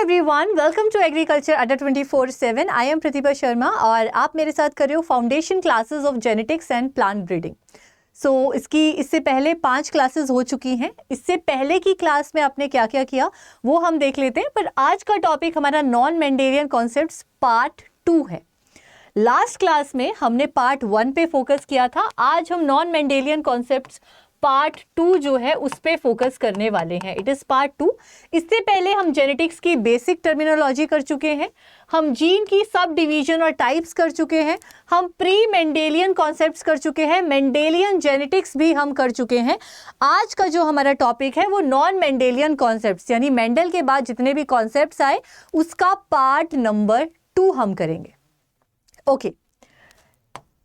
Everyone, welcome to agriculture अड्डा 24/7। I am प्रतिभा शर्मा और आप मेरे साथ कर रहे हो foundation classes of genetics and plant breeding. इससे पहले 5 क्लासेस हो चुकी हैं। इससे पहले की क्लास में आपने क्या क्या किया वो हम देख लेते हैं, पर आज का टॉपिक हमारा नॉन मेंडेलियन कॉन्सेप्ट्स पार्ट 2 है। लास्ट क्लास में हमने पार्ट 1 पे फोकस किया था। आज हम नॉन मेंडेलियन कॉन्सेप्ट्स पार्ट 2 जो है उस पे फोकस करने वाले हैं। It is part 2। इससे पहले हम जेनेटिक्स की बेसिक टर्मिनोलॉजी कर चुके हैं, हम जीन की सब डिवीजन और टाइप्स कर चुके हैं, हम प्री मेंडेलियन कॉन्सेप्ट्स कर चुके हैं, मेंडेलियन जेनेटिक्स भी हम कर चुके हैं। आज का जो हमारा टॉपिक है वो नॉन मेंडेलियन कॉन्सेप्ट्स, यानी मेंडल के बाद जितने भी कॉन्सेप्ट्स आए उसका पार्ट नंबर 2 हम करेंगे। ओके,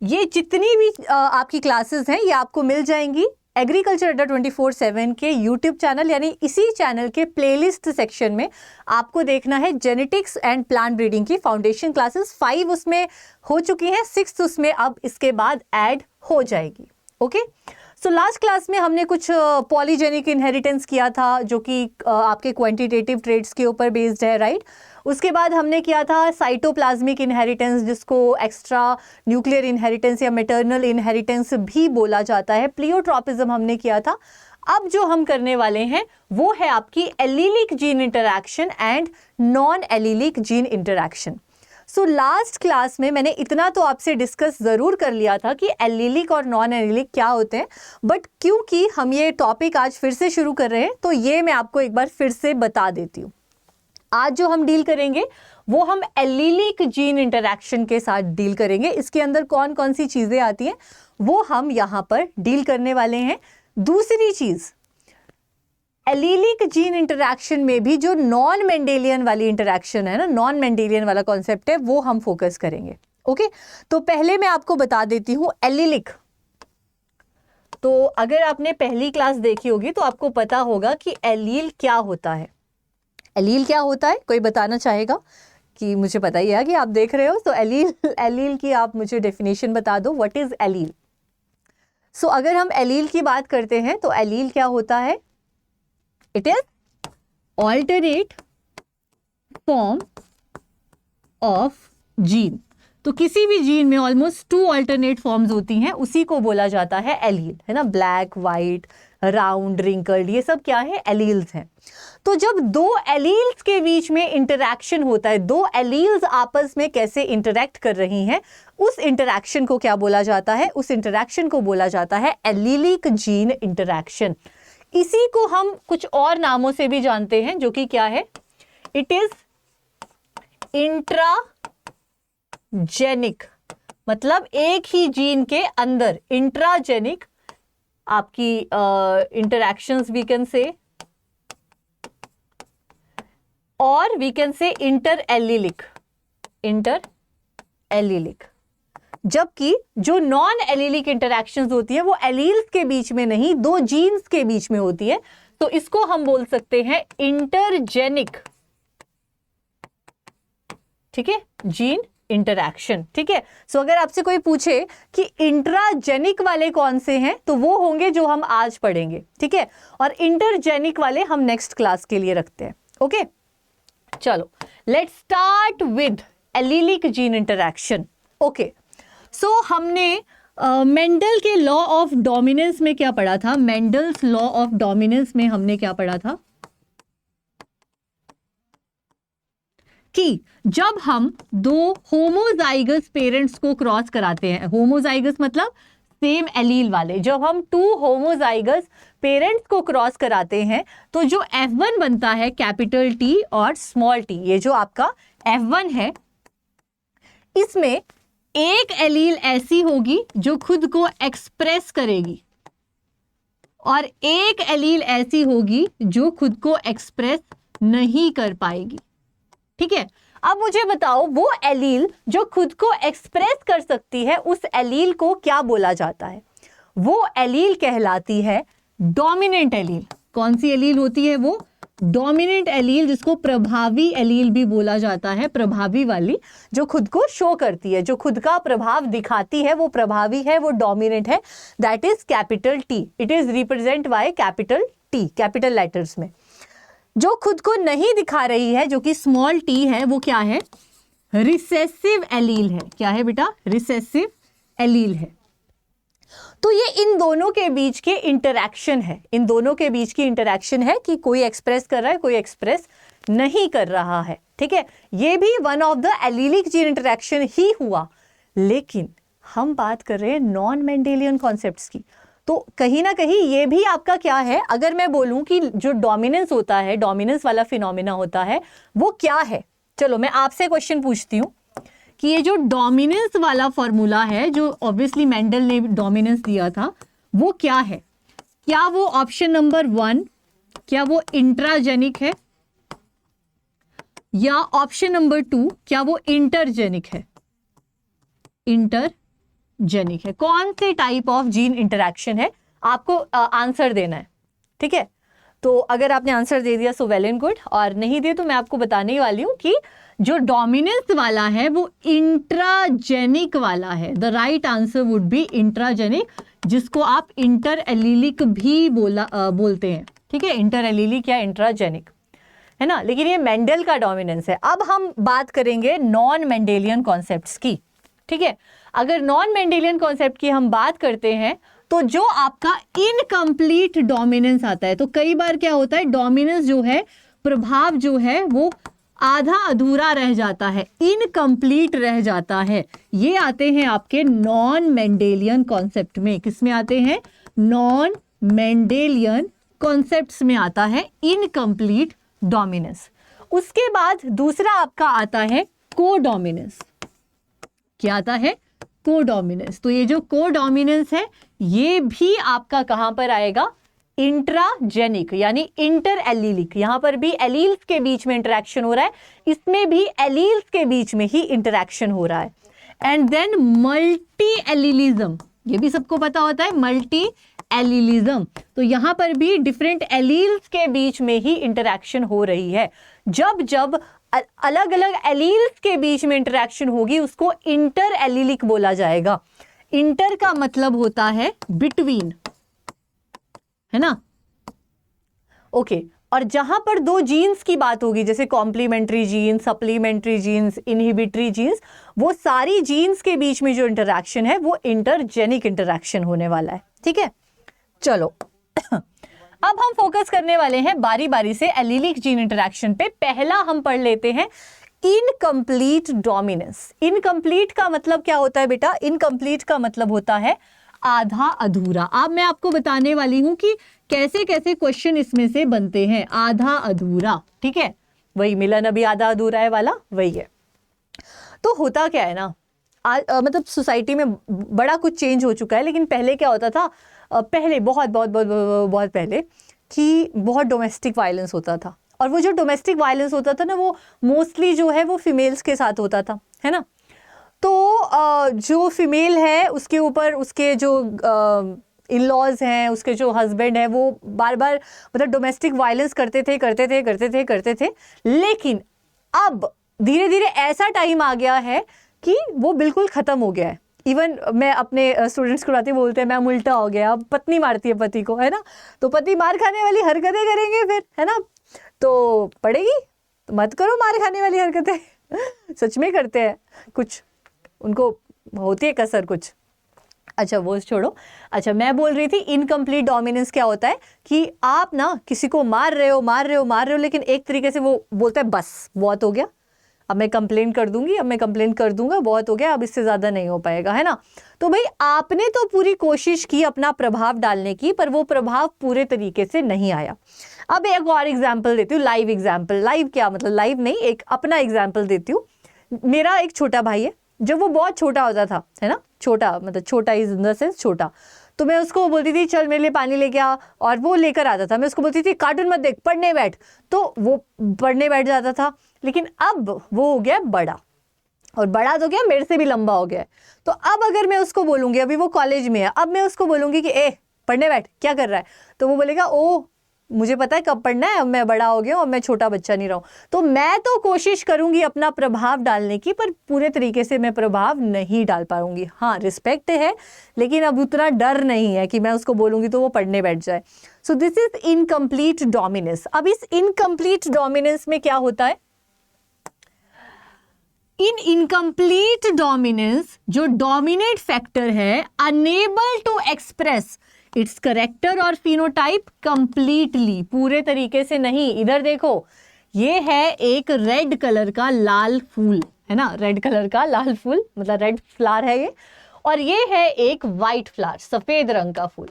ये जितनी भी आपकी क्लासेस हैं ये आपको मिल जाएंगी एग्रीकल्चर अड्डा 24/7 के यूट्यूब चैनल, यानी इसी चैनल के प्लेलिस्ट सेक्शन में आपको देखना है जेनेटिक्स एंड प्लांट ब्रीडिंग की फाउंडेशन क्लासेस। 5 उसमें हो चुकी हैं, 6 उसमें अब इसके बाद ऐड हो जाएगी। ओके, सो लास्ट क्लास में हमने कुछ पॉलीजेनिक इनहेरिटेंस किया था जो कि आपके क्वांटिटेटिव ट्रेड्स के ऊपर बेस्ड है, राइट। उसके बाद हमने किया था साइटोप्लाज्मिक इनहेरिटेंस, जिसको एक्स्ट्रा न्यूक्लियर इनहेरिटेंस या मैटरनल इनहेरिटेंस भी बोला जाता है। प्लियोट्रॉपिज्म हमने किया था। अब जो हम करने वाले हैं वो है आपकी allelic gene interaction and non allelic gene interaction. So last class में मैंने इतना तो आपसे डिस्कस ज़रूर कर लिया था कि एलीलिक और नॉन एलीलिक क्या होते हैं, बट क्योंकि हम ये टॉपिक आज फिर से शुरू कर रहे हैं तो ये मैं आपको एक बार फिर से बता देती हूँ। आज जो हम डील करेंगे वो हम एलीलिक जीन इंटरैक्शन के साथ डील करेंगे। इसके अंदर कौन कौन सी चीज़ें आती हैं वो हम यहाँ पर डील करने वाले हैं। दूसरी चीज़, एलीलिक जीन इंटरैक्शन में भी जो नॉन मेंडेलियन वाली इंटरैक्शन है ना, नॉन मेंडेलियन वाला कॉन्सेप्ट है, वो हम फोकस करेंगे। ओके, तो पहले मैं आपको बता देती हूँ एलीलिक। तो अगर आपने पहली क्लास देखी होगी तो आपको पता होगा कि एलील क्या होता है। एलील क्या होता है, कोई बताना चाहेगा? कि मुझे पता ही है कि आप देख रहे हो, तो एलील की आप मुझे डेफिनेशन बता दो, व्हाट इज एलील। सो अगर हम एलील की बात करते हैं तो एलील क्या होता है? It is alternate form of gene. तो किसी भी जीन में ऑलमोस्ट 2 ऑल्टरनेट फॉर्म्स होती हैं, उसी को बोला जाता है एलील, है ना। ब्लैक, वाइट, राउंड, रिंकल्ड, ये सब क्या है? एलील्स हैं। तो जब 2 एलील्स के बीच में इंटरैक्शन होता है, 2 एलील्स आपस में कैसे इंटरैक्ट कर रही हैं, उस इंटरैक्शन को क्या बोला जाता है? उस इंटरैक्शन को बोला जाता है एलीलिक जीन इंटरैक्शन। इसी को हम कुछ और नामों से भी जानते हैं, जो कि क्या है? इट इज इंट्राजेनिक, मतलब एक ही जीन के अंदर इंट्राजेनिक आपकी इंटरैक्शंस वी कैन से, और we can say inter allelic. जबकि जो नॉन एलीलिक इंटरैक्शंस होती है वो एलील्स के बीच में नहीं, 2 जीन्स के बीच में होती है, तो इसको हम बोल सकते हैं इंटरजेनिक। ठीक है, जीन इंटरैक्शन। ठीक है, सो अगर आपसे कोई पूछे कि इंट्राजेनिक वाले कौन से हैं तो वो होंगे जो हम आज पढ़ेंगे। ठीक है, और इंटरजेनिक वाले हम नेक्स्ट क्लास के लिए रखते हैं। ओके, चलो let's start with allelic gene interaction. Okay, so हमने मेंडल के लॉ ऑफ डोमिनेंस में क्या पढ़ा था? मेंडल्स लॉ ऑफ डोमिनेंस में हमने क्या पढ़ा था कि जब हम 2 होमोजाइगस पेरेंट्स को क्रॉस कराते हैं, होमोजाइगस मतलब सेम एलील वाले, जब हम 2 होमोजाइगस पेरेंट्स को क्रॉस कराते हैं तो जो F1 बनता है कैपिटल T और स्मॉल t, ये जो आपका F1 है, इसमें एक एलील ऐसी होगी जो खुद को एक्सप्रेस करेगी और एक एलील ऐसी होगी जो खुद को एक्सप्रेस नहीं कर पाएगी। ठीक है, अब मुझे बताओ वो एलील जो खुद को एक्सप्रेस कर सकती है उस एलील को क्या बोला जाता है? वो एलील कहलाती है डोमिनेंट एलील। कौन सी एलील होती है वो? डोमिनेंट एलील, जिसको प्रभावी एलील भी बोला जाता है। प्रभावी वाली जो खुद को शो करती है, जो खुद का प्रभाव दिखाती है, वो प्रभावी है, वो डोमिनेंट है। That is capital T। It is represent by capital T, capital letters में। जो खुद को नहीं दिखा रही है, जो कि स्मॉल टी है, वो क्या है? रिसेसिव एलील है। क्या है बेटा? रिसेसिव एलील है। तो ये इन दोनों के बीच के इंटरैक्शन है, इन दोनों के बीच की इंटरैक्शन है कि कोई एक्सप्रेस कर रहा है, कोई एक्सप्रेस नहीं कर रहा है। ठीक है, ये भी one of the allelic gene interaction ही हुआ। लेकिन हम बात कर रहे हैं नॉन मेंडेलियन कॉन्सेप्ट्स की, तो कहीं ना कहीं ये भी आपका क्या है? अगर मैं बोलूं कि जो डोमिनेंस होता है, डोमिनेंस वाला फिनोमिना होता है, वो क्या है? चलो मैं आपसे क्वेश्चन पूछती हूँ कि ये जो डोमिनेंस वाला फॉर्मूला है, जो ऑब्वियसली मेंडल ने डोमिनेंस दिया था, वो क्या है? क्या वो ऑप्शन नंबर 1, क्या वो इंट्राजेनिक है, या ऑप्शन नंबर 2, क्या वो इंटरजेनिक है? इंटरजेनिक है। कौन से टाइप ऑफ जीन इंटरैक्शन है? आपको आंसर देना है। ठीक है, तो अगर आपने आंसर दे दिया सो वेल एंड गुड, और नहीं दे तो मैं आपको बताने वाली हूं कि जो डोमिनेंस वाला है वो इंट्राजेनिक वाला है। The right answer would be intragenic, जिसको आप इंटर एलीलिक भी बोलते हैं। ठीक है, इंटर एलीलिक या इंट्राजेनिक, है ना। लेकिन ये मेंडल का डोमिनेंस है। अब हम बात करेंगे नॉन मेंडेलियन कॉन्सेप्ट्स की। ठीक है, अगर नॉन मेंडेलियन कॉन्सेप्ट की हम बात करते हैं तो जो आपका इनकम्प्लीट डोमिनेंस आता है, तो कई बार क्या होता है, डोमिनेंस जो है, प्रभाव जो है, वो आधा अधूरा रह जाता है, इनकम्प्लीट रह जाता है। ये आते हैं आपके नॉन मेंडेलियन कॉन्सेप्ट में। किसमें आते हैं? नॉन मेंडेलियन कॉन्सेप्ट्स में आता है इनकम्प्लीट डोमिनेंस। उसके बाद दूसरा आपका आता है कोडोमिनेंस। क्या आता है? कोडोमिनेंस। तो ये जो कोडोमिनेंस है, ये भी आपका कहां पर आएगा? इंट्राजेनिक यानी इंटर एलीलिक। यहां पर भी एलील्स के बीच में इंटरेक्शन हो रहा है, इसमें भी एलील्स के बीच में ही इंटरेक्शन हो रहा है। एंड देन मल्टी एलीलिज्म, ये भी सबको पता होता है, मल्टी एलीलिज्म। तो यहां पर भी डिफरेंट एलील्स के बीच में ही इंटरेक्शन हो रही है। जब जब अलग अलग एलील्स के बीच में इंटरेक्शन होगी, उसको इंटर एलीलिक बोला जाएगा। इंटर का मतलब होता है बिटवीन, है ना। ओके, और जहां पर दो जीन्स की बात होगी, जैसे complementary genes, supplementary genes, inhibitory genes, वो सारी जीन्स के बीच में जो इंटरैक्शन है वो इंटरजेनिक इंटरैक्शन होने वाला है। ठीक है, चलो अब हम फोकस करने वाले हैं बारी बारी से एलीलिक जीन इंटरैक्शन पे। पहला हम पढ़ लेते हैं इनकम्प्लीट डोमिनेंस। इनकम्प्लीट का मतलब क्या होता है बेटा? इनकम्प्लीट का मतलब होता है आधा अधूरा। अब मैं आपको बताने वाली हूं कि कैसे कैसे क्वेश्चन इसमें से बनते हैं। आधा अधूरा, ठीक है, वही मिलन अभी आधा अधूरा है वाला वही है। तो होता क्या है ना, मतलब सोसाइटी में बड़ा कुछ चेंज हो चुका है, लेकिन पहले क्या होता था, पहले बहुत बहुत बहुत बहुत पहले कि बहुत डोमेस्टिक वायलेंस होता था। और वो जो डोमेस्टिक वायलेंस होता था ना, वो मोस्टली जो है वो फीमेल्स के साथ होता था, है ना। तो जो फीमेल है उसके ऊपर उसके जो इन लॉज हैं, उसके जो हस्बैंड है, वो बार बार मतलब डोमेस्टिक वायलेंस करते थे। लेकिन अब धीरे धीरे ऐसा टाइम आ गया है कि वो बिल्कुल ख़त्म हो गया है। इवन मैं अपने स्टूडेंट्स को बताती बोलते हैं मैम उल्टा हो गया, अब पत्नी मारती है पति को, है ना। तो पति मार खाने वाली हरकतें करेंगे फिर, है ना, तो पड़ेगी। तो मत करो मार खाने वाली हरकतें सच में करते हैं, कुछ उनको होती है कसर कुछ। अच्छा वो छोड़ो। अच्छा मैं बोल रही थी इनकम्प्लीट डोमिनेंस क्या होता है कि आप ना किसी को मार रहे हो, लेकिन एक तरीके से वो बोलता है बस बहुत हो गया, अब मैं कंप्लेंट कर दूंगी, अब मैं कंप्लेंट कर दूंगा, बहुत हो गया, अब इससे ज़्यादा नहीं हो पाएगा, है ना। तो भाई आपने तो पूरी कोशिश की अपना प्रभाव डालने की, पर वो प्रभाव पूरे तरीके से नहीं आया। अब एक और एग्जाम्पल देती हूँ, लाइव एग्जाम्पल। लाइव क्या मतलब, लाइव नहीं, एक अपना एग्जाम्पल देती हूँ। मेरा एक छोटा भाई है, जब वो बहुत छोटा होता था, है ना, छोटा मतलब छोटा इज इन द सेंस छोटा, तो मैं उसको बोलती थी चल मेरे लिए पानी लेके आ, और वो लेकर आता था। मैं उसको बोलती थी कार्टून मत देख, पढ़ने बैठ, तो वो पढ़ने बैठ जाता था। लेकिन अब वो हो गया बड़ा, और बड़ा तो क्या मेरे से भी लंबा हो गया है। तो अब अगर मैं उसको बोलूँगी, अभी वो कॉलेज में है, अब मैं उसको बोलूँगी कि ए पढ़ने बैठ, क्या कर रहा है, तो वो बोलेगा ओ मुझे पता है कब पढ़ना है, अब मैं बड़ा हो गया हूं, अब मैं छोटा बच्चा नहीं रहा हूं, तो मैं तो कोशिश करूंगी अपना प्रभाव डालने की, पर पूरे तरीके से मैं प्रभाव नहीं डाल पाऊंगी। हाँ, रिस्पेक्ट है, लेकिन अब उतना डर नहीं है कि मैं उसको बोलूंगी तो वो पढ़ने बैठ जाए। So this is incomplete dominance. अब इस इनकम्प्लीट डोमिनेंस में क्या होता है, इन इनकम्प्लीट डोमिनेंस जो डोमिनेट फैक्टर है unable to express its character और फिनोटाइप कंप्लीटली, पूरे तरीके से नहीं। इधर देखो, ये है एक रेड कलर का लाल फूल, है ना, रेड कलर का लाल फूल मतलब रेड फ्लावर है ये, और ये है एक वाइट फ्लावर, सफेद रंग का फूल।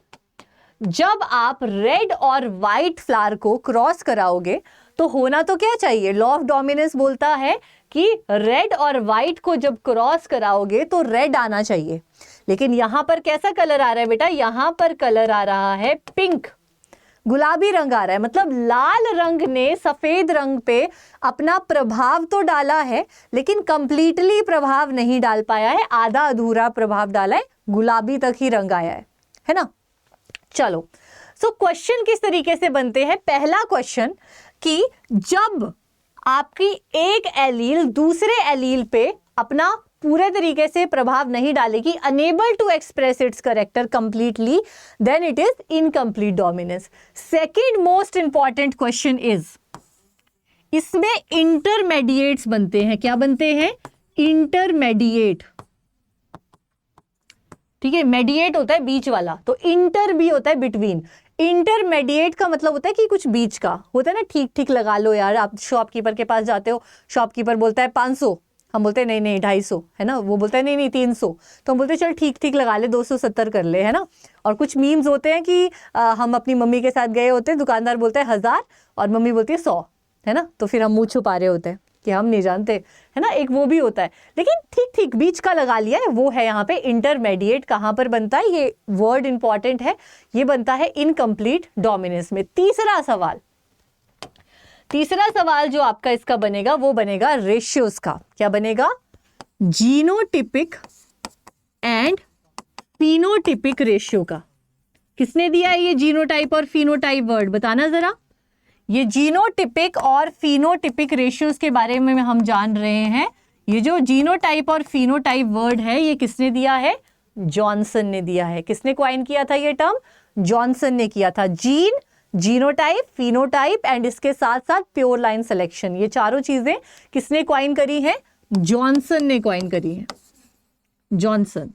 जब आप रेड और वाइट फ्लावर को क्रॉस कराओगे तो होना तो क्या चाहिए, लॉ ऑफ डोमिनेंस बोलता है कि रेड और वाइट को जब क्रॉस कराओगे तो रेड आना चाहिए, लेकिन यहां पर कैसा कलर आ रहा है बेटा, यहां पर कलर आ रहा है पिंक, गुलाबी रंग आ रहा है। मतलब लाल रंग ने सफेद रंग पे अपना प्रभाव तो डाला है, लेकिन कंप्लीटली प्रभाव नहीं डाल पाया है, आधा अधूरा प्रभाव डाला है, गुलाबी तक ही रंग आया है ना। चलो, सो क्वेश्चन किस तरीके से बनते हैं। पहला क्वेश्चन कि जब आपकी एक एलील दूसरे एलील पे अपना पूरे तरीके से प्रभाव नहीं डालेगी, unable to express its character completely, then it is incomplete dominance. Second most important question is, इसमें इंटरमीडिएट्स बनते हैं। क्या बनते हैं, इंटरमीडिएट, ठीक है, मेडिएट होता है बीच वाला, तो इंटर भी होता है बिटवीन। इंटरमीडिएट का मतलब होता है कि कुछ बीच का होता है ना, ठीक ठीक लगा लो यार। आप शॉपकीपर के पास जाते हो, शॉपकीपर बोलता है 500, हम बोलते हैं नहीं नहीं 250, है ना, वो बोलता है नहीं नहीं 300, तो हम बोलते हैं चल ठीक ठीक लगा ले, 270 कर ले, है ना। और कुछ मीम्स होते हैं कि हम अपनी मम्मी के साथ गए होते हैं, दुकानदार बोलता है 1000 और मम्मी बोलती है 100, है ना, तो फिर हम मुंह छुपा रहे होते हैं कि हम नहीं जानते, है ना, एक वो भी होता है। लेकिन ठीक ठीक बीच का लगा लिया है, वो है यहाँ पे इंटरमीडिएट। कहाँ पर बनता है, ये वर्ड इंपॉर्टेंट है, ये बनता है इनकम्प्लीट डोमिनेंस में। तीसरा सवाल जो आपका इसका बनेगा वो बनेगा रेशियोज का। क्या बनेगा, जीनोटिपिक एंड फिनोटिपिक रेशियो का। किसने दिया है ये जीनोटाइप और फिनोटाइप वर्ड, बताना जरा। ये जीनोटिपिक और फिनोटिपिक रेशियोज के बारे में हम जान रहे हैं। ये जो जीनोटाइप और फिनोटाइप वर्ड है ये किसने दिया है, जॉनसन ने दिया है। किसने क्वाइन किया था ये टर्म, जॉनसन ने किया था। जीन, जीनोटाइप, फिनोटाइप एंड इसके साथ साथ प्योर लाइन सिलेक्शन, ये चारों चीजें किसने क्वाइन करी हैं, जॉनसन ने क्वाइन करी है, जॉनसन।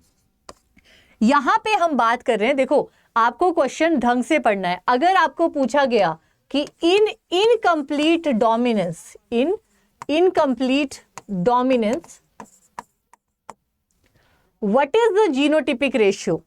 यहां पे हम बात कर रहे हैं, देखो आपको क्वेश्चन ढंग से पढ़ना है। अगर आपको पूछा गया कि in incomplete dominance, in incomplete dominance what is the genotypic ratio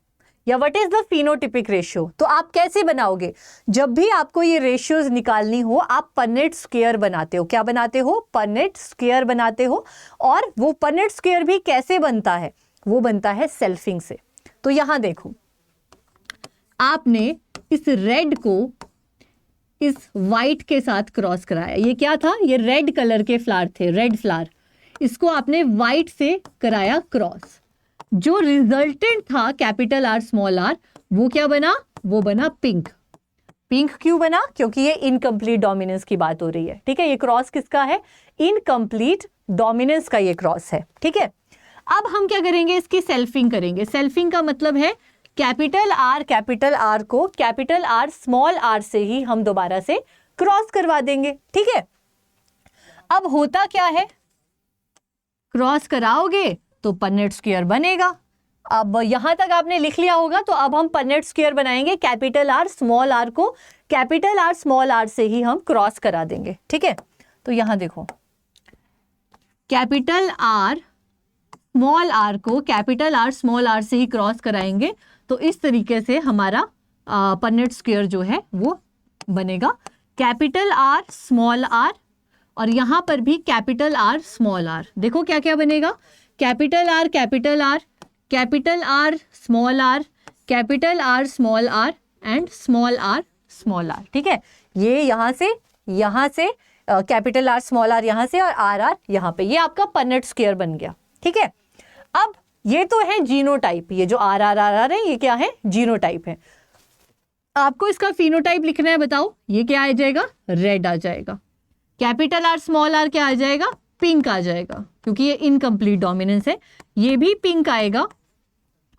या what is the phenotypic ratio, तो आप कैसे बनाओगे। जब भी आपको ये रेशियोज निकालनी हो, आप पनेट स्क्वायर बनाते हो। क्या बनाते हो, पनेट स्क्वायर बनाते हो। और वो पनेट स्क्वायर भी कैसे बनता है, वो बनता है सेल्फिंग से। तो यहां देखो, आपने इस रेड को इस वाइट के साथ क्रॉस कराया। ये क्या था, ये रेड कलर के फ्लावर थे, रेड फ्लावर, इसको आपने वाइट से कराया क्रॉस। जो रिजल्टेंट था कैपिटल आर स्मॉल आर, वो क्या बना, वो बना पिंक। पिंक क्यों बना, क्योंकि ये इनकम्प्लीट डोमिनेंस की बात हो रही है, ठीक है। ये क्रॉस किसका है, इनकम्प्लीट डोमिनेंस का ये क्रॉस है, ठीक है। अब हम क्या करेंगे, इसकी सेल्फिंग करेंगे। सेल्फिंग का मतलब है कैपिटल आर को कैपिटल आर स्मॉल आर से ही हम दोबारा से क्रॉस करवा देंगे, ठीक है। अब होता क्या है, क्रॉस कराओगे तो पन्नेट स्क्वायर बनेगा। अब यहां तक आपने लिख लिया होगा, तो अब हम पन्नेट स्क्वायर बनाएंगे। कैपिटल आर स्मॉल आर को कैपिटल आर स्मॉल आर से ही हम क्रॉस करा देंगे, ठीक है। तो यहां देखो, कैपिटल आर स्मॉल आर को कैपिटल आर स्मॉल आर से ही क्रॉस कराएंगे, तो इस तरीके से हमारा पन्नेट स्क्वायर जो है वो बनेगा। कैपिटल आर स्मॉल आर और यहां पर भी कैपिटल आर स्मॉल आर। देखो क्या क्या बनेगा, capital R capital R, capital R small R, capital R small R and small R small R, ठीक है। ये यहां से कैपिटल आर स्मॉल आर यहां से और आर आर यहां पे, ये आपका पन्नेट स्क्वायर बन गया, ठीक है। अब ये तो है जीनोटाइप, ये जो आर आर आर आर है ये क्या है, जीनोटाइप है। आपको इसका फिनोटाइप लिखना है, बताओ ये क्या आ जाएगा, रेड आ जाएगा। कैपिटल आर स्मॉल आर क्या आ जाएगा, पिंक आ जाएगा, क्योंकि ये इनकम्प्लीट डोमिनेंस है। ये भी पिंक आएगा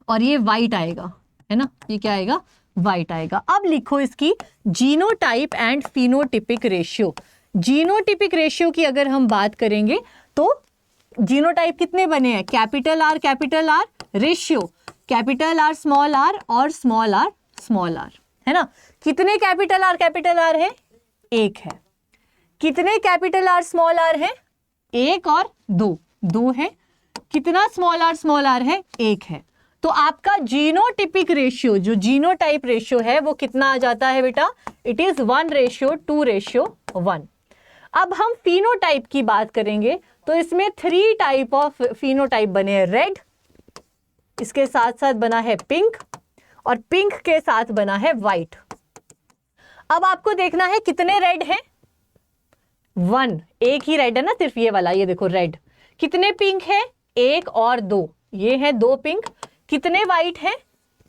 और ये वाइट आएगा, है ना, ये क्या आएगा, वाइट आएगा। अब लिखो इसकी genotype and phenotypic ratio. Genotypic ratio की अगर हम बात करेंगे तो जीनोटाइप कितने बने हैं, capital R ratio capital R और स्मॉल आर, है ना। कितने कैपिटल आर है, एक है। कितने कैपिटल आर है, एक और दो है। कितना स्मॉल आर है, एक है। तो आपका जीनोटिपिक रेशियो, जो जीनोटाइप रेशियो है, वो कितना आ जाता है बेटा, इट इज 1:2:1। अब हम फिनोटाइप की बात करेंगे तो इसमें 3 टाइप ऑफ फिनोटाइप बने हैं। रेड, इसके साथ साथ बना है पिंक, और पिंक के साथ बना है व्हाइट। अब आपको देखना है कितने रेड हैं, 1, एक ही रेड है ना, सिर्फ ये वाला, ये देखो रेड। कितने पिंक है, 1 और 2, ये है 2 पिंक। कितने व्हाइट है,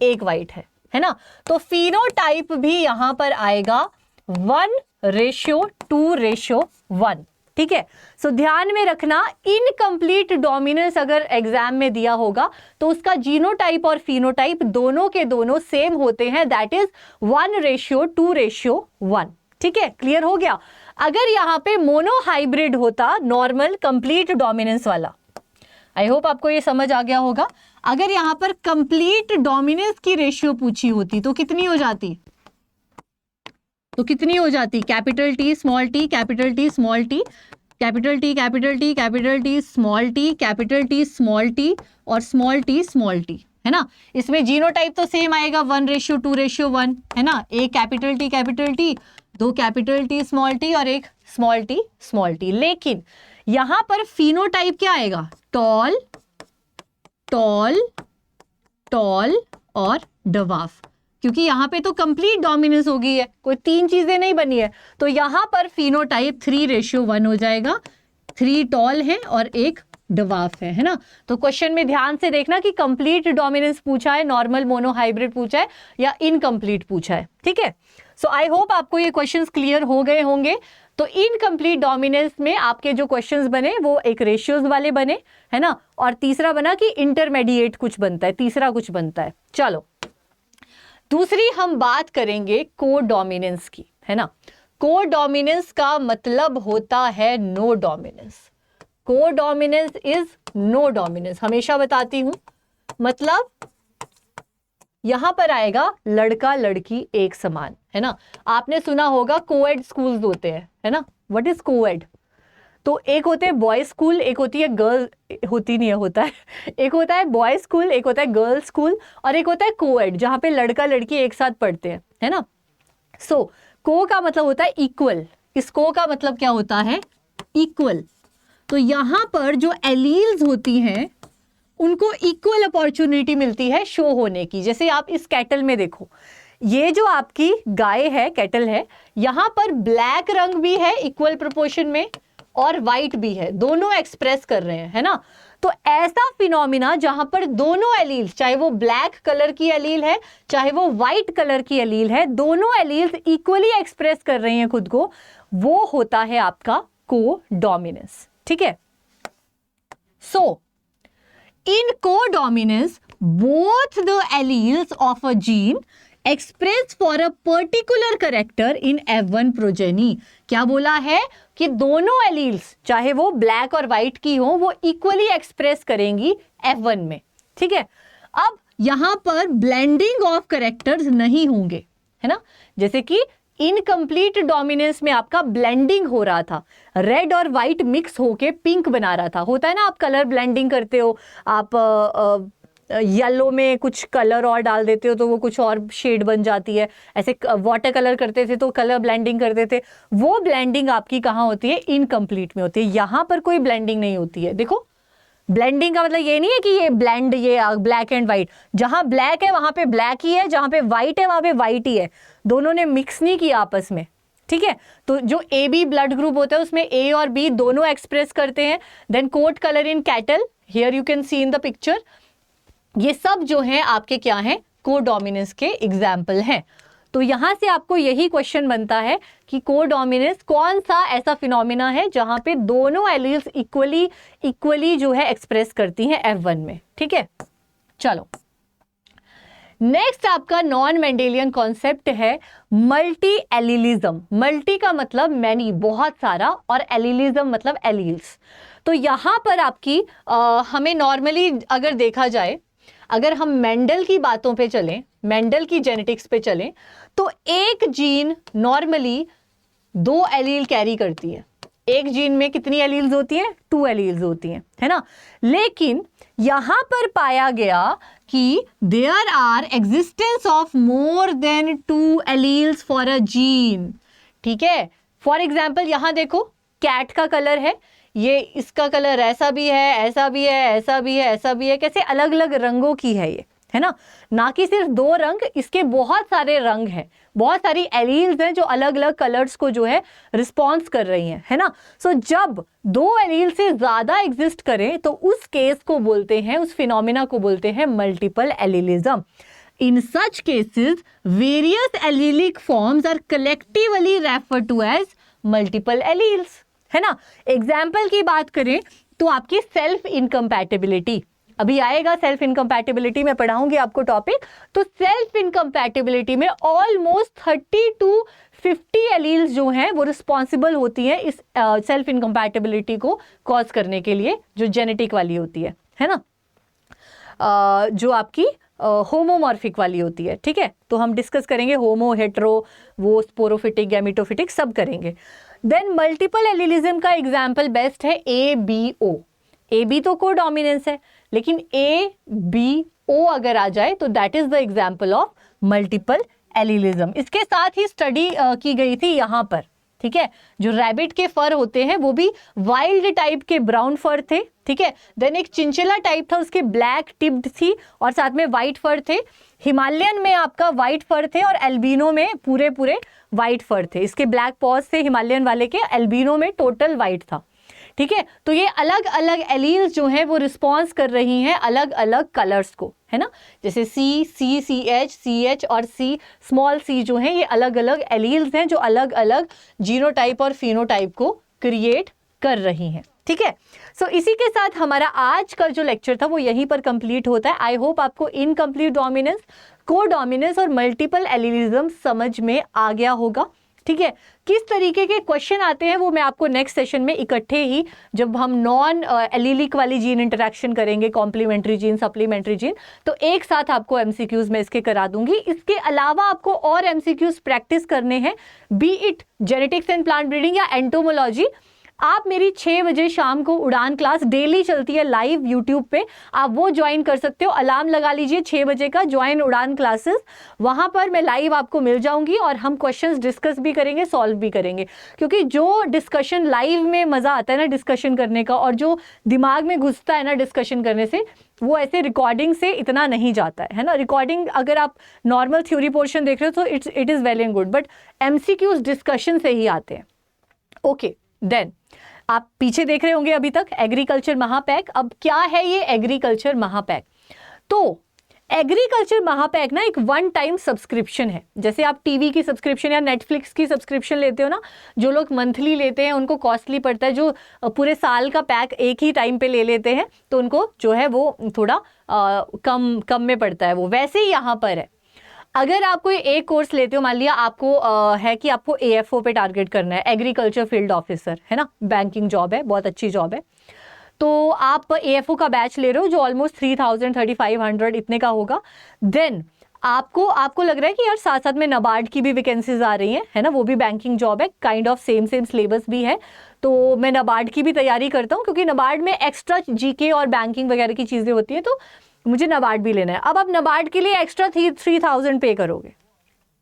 1 व्हाइट है ना। तो फिनोटाइप भी यहां पर आएगा 1:2:1, ठीक है। सो ध्यान में रखना, इनकम्प्लीट डोमिनेंस अगर एग्जाम में दिया होगा तो उसका जीनोटाइप और फिनोटाइप दोनों के दोनों सेम होते हैं, दैट इज 1:2:1, ठीक है। क्लियर हो गया। अगर यहां पे मोनोहाइब्रिड होता, नॉर्मल कंप्लीट डोमिनेंस वाला, आई होप आपको ये समझ आ गया होगा। अगर यहां पर कंप्लीट डोमिनेंस की रेशियो पूछी होती तो कितनी हो जाती, capital T small T, capital T small T, capital T capital T, capital T small T, capital T small T और स्मॉल टी, है ना। इसमें जीनोटाइप तो सेम आएगा 1:2:1, है ना। एक कैपिटल टी, 2 कैपिटल टी और एक स्मॉल टी। लेकिन यहां पर फिनोटाइप क्या आएगा, टॉल और डवार्फ, क्योंकि यहां पे तो कंप्लीट डोमिनेंस हो गई है, कोई 3 चीजें नहीं बनी है। तो यहां पर फिनोटाइप 3:1 हो जाएगा। 3 टॉल है और 1 डवार्फ है ना। तो क्वेश्चन में ध्यान से देखना कि कंप्लीट डोमिनेंस पूछा है, नॉर्मल मोनोहाइब्रिड पूछा है या इनकम्प्लीट पूछा है, ठीक है। सो आई होप आपको ये क्वेश्चंस क्लियर हो गए होंगे। तो इनकम्प्लीट डोमिनेंस में आपके जो क्वेश्चंस बने वो एक रेशियोज वाले बने, है ना, और तीसरा बना कि इंटरमीडिएट कुछ बनता है, तीसरा कुछ बनता है। चलो दूसरी हम बात करेंगे कोडोमिनेंस की, है ना। कोडोमिनेंस का मतलब होता है no dominance. Codominance is no dominance, हमेशा बताती हूं। मतलब यहां पर आएगा लड़का लड़की एक समान, है ना। आपने सुना होगा कोएड स्कूल्स होते हैं, है ना। What is coed? तो एक होते हैं बॉयज स्कूल, एक होती है गर्ल, होती नहीं है, होता है, एक होता है बॉयज स्कूल, एक होता है गर्ल स्कूल, और एक होता है कोएड जहां पे लड़का लड़की एक साथ पढ़ते हैं, है ना। सो को का मतलब होता है इक्वल, इस को का मतलब क्या होता है, इक्वल। तो यहां पर जो एलील्स होती हैं उनको इक्वल अपॉर्चुनिटी मिलती है शो होने की। जैसे आप इस कैटल में देखो, ये जो आपकी गाय है, कैटल है, यहां पर ब्लैक रंग भी है इक्वल प्रोपोर्शन में और व्हाइट भी है, दोनों एक्सप्रेस कर रहे हैं, है ना। तो ऐसा फिनोमिना जहां पर दोनों एलील्स, चाहे वो ब्लैक कलर की एलील है चाहे वो व्हाइट कलर की एलील है, दोनों एलील्स इक्वली एक्सप्रेस कर रही हैं खुद को, वो होता है आपका कोडोमिनेंस, ठीक है। सो in codominance both the alleles of a gene express for a particular character in F1 progeny। क्या बोला है कि दोनों एलील्स चाहे वो ब्लैक और व्हाइट की हो वो इक्वली एक्सप्रेस करेंगी F1 में, ठीक है। अब यहां पर ब्लेंडिंग ऑफ कैरेक्टर्स नहीं होंगे, है ना। जैसे कि इनकम्प्लीट डोमिनेंस में आपका ब्लेंडिंग हो रहा था, रेड और व्हाइट मिक्स होके पिंक बना रहा था, होता है ना। आप कलर ब्लेंडिंग करते हो, आप येलो में कुछ कलर और डाल देते हो तो वो कुछ और शेड बन जाती है। ऐसे वाटर कलर करते थे तो कलर ब्लेंडिंग करते थे, वो ब्लेंडिंग आपकी कहाँ होती है, इनकम्प्लीट में होती है। यहां पर कोई ब्लेंडिंग नहीं होती है। देखो ब्लेंडिंग का मतलब ये नहीं है कि ये ब्लेंड, ये ब्लैक एंड व्हाइट, जहां ब्लैक है वहां पे ब्लैक ही है, जहां पे व्हाइट है वहां पे व्हाइट ही है, दोनों ने मिक्स नहीं किया आपस में, ठीक है। तो जो ए बी ब्लड ग्रुप होता है उसमें ए और बी दोनों एक्सप्रेस करते हैं। Then coat colour in cattle, here you can see in the picture, ये सब जो है आपके क्या हैं, कोडोमिनेंस के एग्जाम्पल हैं। तो यहाँ से आपको यही क्वेश्चन बनता है कि कोडोमिनेंस कौन सा ऐसा फिनोमिना है जहां पे दोनों एलील्स इक्वली जो है एक्सप्रेस करती हैं F1 में। ठीक है, चलो नेक्स्ट आपका नॉन मेंडेलियन कॉन्सेप्ट है मल्टी एलिलिज्म। मल्टी का मतलब मैनी, बहुत सारा, और एलिलिज्म मतलब एलील्स। तो यहां पर आपकी हमें नॉर्मली अगर देखा जाए, अगर हम मेंडल की बातों पे चलें, मेंडल की जेनेटिक्स पे चलें, तो एक जीन नॉर्मली 2 एलील कैरी करती है। एक जीन में कितनी एलील्स होती हैं? 2 एलील्स होती हैं, है ना। लेकिन यहां पर पाया गया कि there are existence of more than 2 alleles for a gene. ठीक है, फॉर एग्जाम्पल यहां देखो, कैट का कलर है, ये इसका कलर ऐसा भी है, ऐसा भी है, ऐसा भी है, ऐसा भी है, कैसे अलग अलग रंगों की है ये, है ना कि सिर्फ 2 रंग, इसके बहुत सारे रंग हैं, बहुत सारी एलील्स हैं जो अलग अलग कलर्स को जो है रिस्पॉन्स कर रही हैं, है ना। सो जब 2 एलील से ज्यादा एग्जिस्ट करें तो उस केस को बोलते हैं, उस फिनोमिना को बोलते हैं multiple एलीलिज्म। In such cases, various allelic forms are collectively referred to as multiple alleles, है ना। एग्जाम्पल की बात करें तो आपकी सेल्फ इनकम्पैटिबिलिटी, अभी आएगा सेल्फ इनकम्पैटिबिलिटी में पढ़ाऊंगी आपको टॉपिक। तो सेल्फ इनकम्पैटिबिलिटी में ऑलमोस्ट 30 to 50 एलील्स जो हैं वो रिस्पॉन्सिबल होती हैं इस सेल्फ इनकम्पैटिबिलिटी को कॉज करने के लिए, जो जेनेटिक वाली होती है ना, जो आपकी होमोमॉर्फिक वाली होती है। ठीक है, तो हम डिस्कस करेंगे होमो, हेट्रो, वो स्पोरोफिटिक, गैमेटोफिटिक सब करेंगे। देन मल्टीपल एलिलिज्म का एग्जाम्पल बेस्ट है ABO। AB तो कोडोमिनेंस है, लेकिन ABO अगर आ जाए तो that is the example of multiple allelism. इसके साथ ही स्टडी की गई थी यहाँ पर। ठीक है, जो रैबिट के फर होते हैं वो भी वाइल्ड टाइप के ब्राउन फर थे। ठीक है, देन एक चिंचिला टाइप था, उसके ब्लैक टिप्ड थी और साथ में वाइट फर थे। हिमालयन में आपका वाइट फर थे और एल्बिनो में पूरे वाइट फर थे। इसके ब्लैक पॉज से हिमालयन वाले के, एल्बिनो में टोटल वाइट था। ठीक है, तो ये अलग अलग एलील्स जो हैं वो रिस्पॉन्स कर रही हैं अलग अलग कलर्स को, है ना। जैसे CH और C जो हैं ये अलग अलग एलील्स हैं जो अलग अलग जीनोटाइप और फिनोटाइप को क्रिएट कर रही हैं। ठीक है, सो इसी के साथ हमारा आज का जो लेक्चर था वो यहीं पर कंप्लीट होता है। आई होप आपको इनकम्प्लीट डोमिनेंस, कोडोमिनेंस और मल्टीपल एलिलिज्म समझ में आ गया होगा। ठीक है, किस तरीके के क्वेश्चन आते हैं वो मैं आपको नेक्स्ट सेशन में इकट्ठे ही, जब हम नॉन एलिलिक वाली जीन इंटरेक्शन करेंगे, कॉम्प्लीमेंट्री जीन, सप्लीमेंट्री जीन, तो एक साथ आपको एमसीक्यूज में इसके करा दूंगी। इसके अलावा आपको और एमसीक्यूज प्रैक्टिस करने हैं, B it genetics and plant breeding या एंटोमोलॉजी। आप मेरी 6 बजे शाम को उड़ान क्लास डेली चलती है लाइव यूट्यूब पे, आप वो ज्वाइन कर सकते हो। अलार्म लगा लीजिए 6 बजे का, ज्वाइन उड़ान क्लासेस। वहां पर मैं लाइव आपको मिल जाऊंगी और हम क्वेश्चंस डिस्कस भी करेंगे, सॉल्व भी करेंगे। क्योंकि जो डिस्कशन लाइव में मजा आता है ना डिस्कशन करने का, और जो दिमाग में घुसता है ना डिस्कशन करने से, वो ऐसे रिकॉर्डिंग से इतना नहीं जाता है ना। रिकॉर्डिंग अगर आप नॉर्मल थ्योरी पोर्शन देख रहे हो तो it is well and good, but MCQs discussion से ही आते हैं। ओके, देन आप पीछे देख रहे होंगे अभी तक एग्रीकल्चर महापैक। अब क्या है ये एग्रीकल्चर महापैक? तो एग्रीकल्चर महापैक ना एक 1 टाइम सब्सक्रिप्शन है। जैसे आप टीवी की सब्सक्रिप्शन या नेटफ्लिक्स की सब्सक्रिप्शन लेते हो ना, जो लोग मंथली लेते हैं उनको कॉस्टली पड़ता है, जो पूरे साल का पैक एक ही टाइम पे ले लेते हैं तो उनको जो है वो थोड़ा कम में पड़ता है। वो वैसे ही यहाँ पर है। अगर आप कोई एक कोर्स लेते हो, मान लिया आपको है कि आपको AFO पे टारगेट करना है, एग्रीकल्चर फील्ड ऑफिसर, है ना, बैंकिंग जॉब है, बहुत अच्छी जॉब है। तो आप AFO का बैच ले रहे हो जो ऑलमोस्ट 3000 3500 इतने का होगा। देन आपको लग रहा है कि यार साथ साथ में NABARD की भी वैकेंसीज आ रही हैं, है ना, वो भी बैंकिंग जॉब है, काइंड ऑफ सेम सिलेबस भी है। तो मैं NABARD की भी तैयारी करता हूँ क्योंकि NABARD में एक्स्ट्रा GK और बैंकिंग वगैरह की चीज़ें होती हैं, तो मुझे NABARD भी लेना है। अब आप NABARD के लिए एक्स्ट्रा 3000 पे करोगे,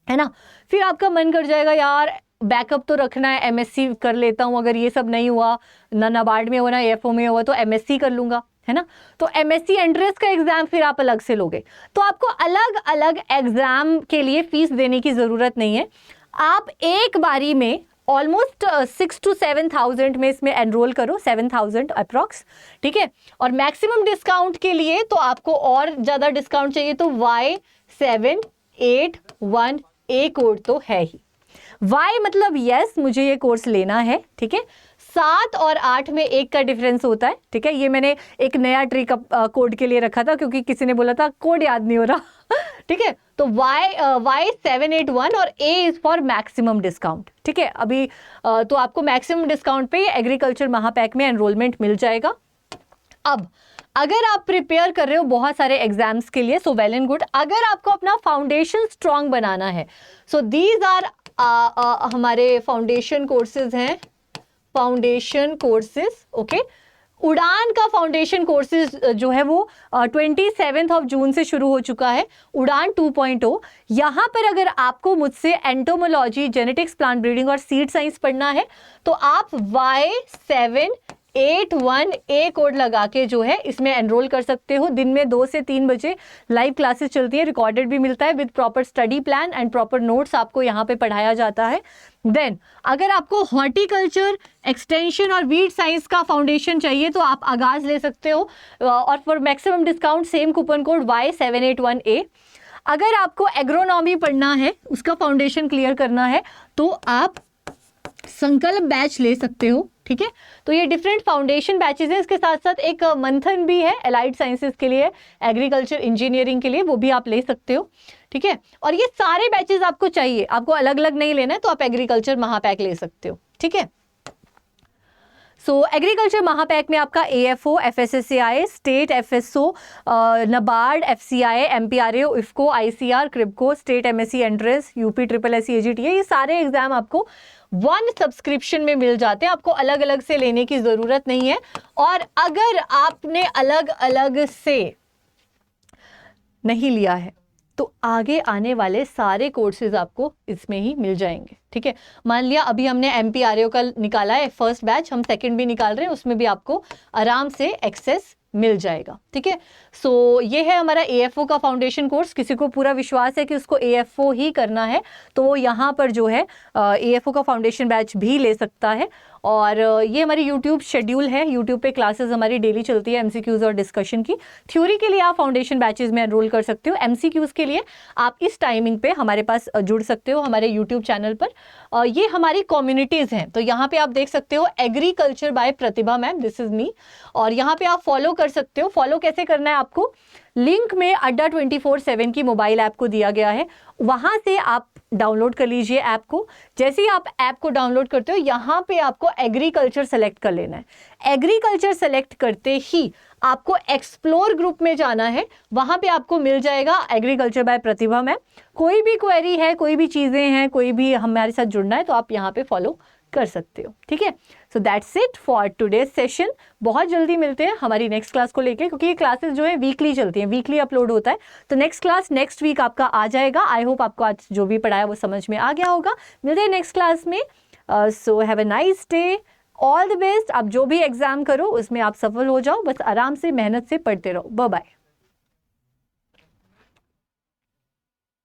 है ना। फिर आपका मन कर जाएगा यार बैकअप तो रखना है, MSc कर लेता हूँ, अगर ये सब नहीं हुआ, ना NABARD में हुआ ना AFO में हुआ, तो MSc कर लूंगा, है ना। तो MSc एंट्रेंस का एग्जाम फिर आप अलग से लोगे, तो आपको अलग अलग एग्जाम के लिए फीस देने की जरूरत नहीं है। आप एक बारी में ऑलमोस्ट 6 to 7,000 में इसमें एनरोल करो, 7,000 अप्रॉक्स, ठीक है। और मैक्सिमम डिस्काउंट के लिए तो आपको और ज़्यादा डिस्काउंट चाहिए तो Y7812 ए कोड तो है ही। वाई मतलब यस मुझे ये कोर्स लेना है, ठीक है। 7 और 8 में 1 का डिफरेंस होता है, ठीक है। ये मैंने एक नया ट्रिक कोड के लिए रखा था क्योंकि किसी ने बोला था कोड याद नहीं हो रहा ठीक है। तो वाई 781 और ए इज फॉर मैक्सिमम डिस्काउंट, ठीक है। अभी तो आपको मैक्सिमम डिस्काउंट पे एग्रीकल्चर महापैक में एनरोलमेंट मिल जाएगा। अब अगर आप प्रिपेयर कर रहे हो बहुत सारे एग्जाम्स के लिए, सो वेल एंड गुड। अगर आपको अपना फाउंडेशन स्ट्रांग बनाना है, सो दीज आर हमारे फाउंडेशन कोर्सेज हैं, फाउंडेशन कोर्सेज, ओके। उड़ान का फाउंडेशन कोर्सेज जो है वो 27 जून से शुरू हो चुका है, उड़ान 2.0। यहाँ पर अगर आपको मुझसे एंटोमोलॉजी, जेनेटिक्स, प्लांट ब्रीडिंग और सीड साइंस पढ़ना है तो आप Y781A कोड लगा के जो है इसमें एनरोल कर सकते हो। दिन में 2 से 3 बजे लाइव क्लासेस चलती है, रिकॉर्डेड भी मिलता है with proper study plan and proper notes आपको यहाँ पे पढ़ाया जाता है। देन अगर आपको हॉर्टिकल्चर, एक्सटेंशन और वीड साइंस का फाउंडेशन चाहिए तो आप आगाज ले सकते हो, और for maximum discount same coupon code Y781A। अगर आपको एग्रोनॉमी पढ़ना है, उसका फाउंडेशन क्लियर करना है तो आप संकल्प बैच ले सकते हो, ठीक है। तो ये डिफरेंट फाउंडेशन बैचेस हैं। इसके साथ साथ एक मंथन भी है एलाइड साइंसेस के लिए, एग्रीकल्चर इंजीनियरिंग के लिए, वो भी आप ले सकते हो, ठीक है। और ये सारे बैचेस आपको चाहिए, आपको अलग अलग नहीं लेना है तो आप एग्रीकल्चर महापैक ले सकते हो, ठीक है। सो एग्रीकल्चर महापैक में आपका AFO, FSSAI, state FSO, NABARD, FCI, MPRA, IFCO, ICR, KRIBHCO, state MSc entrance, UP SSSC AGT, ये सारे एग्जाम आपको 1 सब्सक्रिप्शन में मिल जाते हैं, आपको अलग अलग से लेने की ज़रूरत नहीं है। और अगर आपने अलग अलग से नहीं लिया है तो आगे आने वाले सारे कोर्सेज आपको इसमें ही मिल जाएंगे, ठीक है। मान लिया अभी हमने MPRA का निकाला है फर्स्ट बैच, हम सेकंड भी निकाल रहे हैं, उसमें भी आपको आराम से एक्सेस मिल जाएगा, ठीक है। सो ये है हमारा AFO का फाउंडेशन कोर्स। किसी को पूरा विश्वास है कि उसको AFO ही करना है तो यहाँ पर जो है AFO का फाउंडेशन बैच भी ले सकता है। और ये हमारी YouTube शेड्यूल है, YouTube पे क्लासेस हमारी डेली चलती है MCQs और डिस्कशन की। थ्योरी के लिए आप फाउंडेशन बैचेस में एनरोल कर सकते हो, MCQs के लिए आप इस टाइमिंग पे हमारे पास जुड़ सकते हो हमारे YouTube चैनल पर। ये हमारी कम्युनिटीज़ हैं, तो यहाँ पे आप देख सकते हो agriculture by Pratibha ma'am, this is me. और यहाँ पे आप फॉलो कर सकते हो। फॉलो कैसे करना है आपको, लिंक में अड्डा 24/7 की मोबाइल ऐप को दिया गया है, वहाँ से आप डाउनलोड कर लीजिए ऐप को। जैसे ही आप ऐप को डाउनलोड करते हो यहाँ पे आपको एग्रीकल्चर सेलेक्ट कर लेना है। एग्रीकल्चर सेलेक्ट करते ही आपको एक्सप्लोर ग्रुप में जाना है, वहाँ पे आपको मिल जाएगा एग्रीकल्चर बाय प्रतिभा मैम। कोई भी क्वेरी है, कोई भी चीज़ें हैं, कोई भी हमारे साथ जुड़ना है तो आप यहाँ पे फॉलो कर सकते हो, ठीक है। So that's it for today's session. बहुत जल्दी मिलते हैं हमारी नेक्स्ट क्लास को लेके, क्योंकि ये क्लासेस जो है वीकली चलती हैं, वीकली अपलोड होता है। तो नेक्स्ट क्लास नेक्स्ट वीक आपका आ जाएगा। आई होप आपको आज जो भी पढ़ाया वो समझ में आ गया होगा। मिलते हैं नेक्स्ट क्लास में। So have a nice day, all the best. आप जो भी एग्जाम करो उसमें आप सफल हो जाओ, बस आराम से मेहनत से पढ़ते रहो। Bye bye.